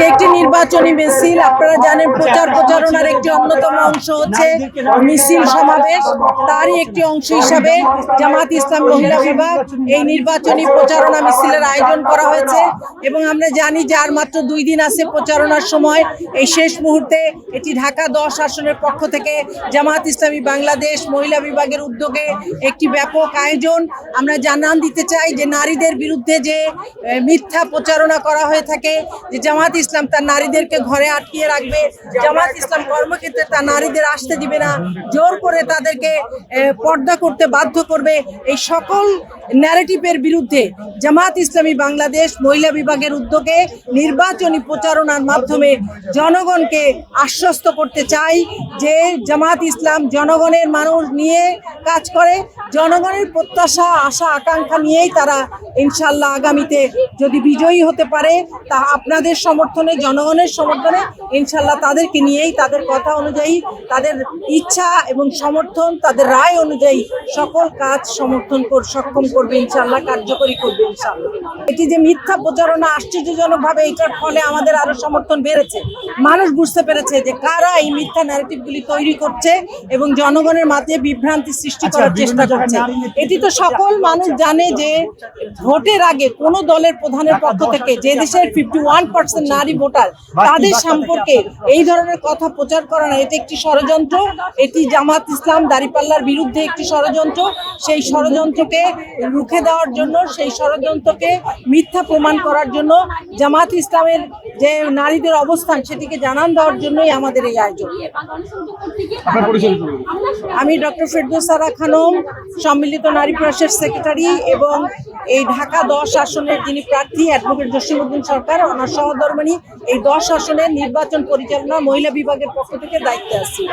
এটি একটি নির্বাচনী মিছিল। আপনারা জানেন প্রচারণার একটি অন্যতম অংশ হচ্ছে মিছিল সমাবেশ। তারই একটি অংশ হিসাবে জামাত ইসলাম মহিলা বিভাগ এই নির্বাচনী প্রচারণা মিছিলের আয়োজন করা হয়েছে এবং আমরা জানি যে আর মাত্র 2 দিন আছে প্রচারণার সময়। এই শেষ মুহূর্তে এটি ঢাকা 10 আসনের পক্ষ থেকে জামাত ইসলামী বাংলাদেশ মহিলা বিভাগের উদ্যোগে একটি ব্যাপক আয়োজন। আমরা জানান দিতে চাই যে নারীদের বিরুদ্ধে যে মিথ্যা প্রচারণা করা হয়ে থাকে, যে জামাত ইসলাম তার নারীদেরকে ঘরে আটকিয়ে রাখবে, জামাত ইসলাম কর্মক্ষেত্রে তার নারীদের আসতে দিবে না, জোর করে তাদেরকে পর্দা করতে বাধ্য করবে, এই সকল ন্যারেটিভের বিরুদ্ধে জামাত ইসলামী বাংলাদেশ মহিলা বিভাগের উদ্যোগে নির্বাচনী প্রচারণার মাধ্যমে জনগণকে আশ্বস্ত করতে চাই যে জামাত ইসলাম জনগণের মানুষ নিয়ে কাজ করে, জনগণের প্রত্যাশা আশা আকাঙ্ক্ষা নিয়েই তারা ইনশাল্লাহ আগামীতে যদি বিজয়ী হতে পারে তা আপনাদের সমর্থনে, জনগণের সমর্থনে ইনশাল্লাহ তাদেরকে নিয়েই, তাদের কথা অনুযায়ী, তাদের ইচ্ছা এবং সমর্থন, তাদের রায় অনুযায়ী সকল কাজ সক্ষম করবে ইনশাল্লাহ, কার্যকরী করবে ইনশাল্লাহ। এটি যে মিথ্যা প্রচারণা আশ্চর্যজনকভাবে এটার ফলে আমাদের আরো সমর্থন বেড়েছে। মানুষ বুঝতে পেরেছে যে কারা এই মিথ্যা ন্যারেটিভগুলি তৈরি করছে এবং জনগণের মাঝে বিভ্রান্তি সৃষ্টি করার চেষ্টা করছে। এটি তো সকল মানুষ জানে যে ভোটের আগে কোন দলের প্রধানের পক্ষ থেকে যে দেশের 51% নারী ভোটার তাদের সম্পর্কে এই ধরনের কথা প্রচার করা না, এটি একটি ষড়যন্ত্র। এটি জামাত ইসলাম দাঁড়িপাল্লার বিরুদ্ধে একটি ষড়যন্ত্র। সেই ষড়যন্ত্রকে রুখে দেওয়ার জন্য, সেই ষড়যন্ত্রকে মিথ্যা প্রমাণ করার জন্য, জামাত ইসলামের যে নারীদের অবস্থান সেটিকে জানান দেওয়ার জন্যই আমাদের এই আয়োজন। আমি ডক্টর ফেরদৌস খানম, সম্মিলিত নারী প্রেসের সেক্রেটারি এবং এই ঢাকা 10 আসনের যিনি প্রার্থী অ্যাডভোকেট জসিমউদ্দিন সরকার, ওনার সহধর্মিণী, এই 10 আসনের নির্বাচন পরিচালনা মহিলা বিভাগের পক্ষ থেকে দায়িত্বে আছি।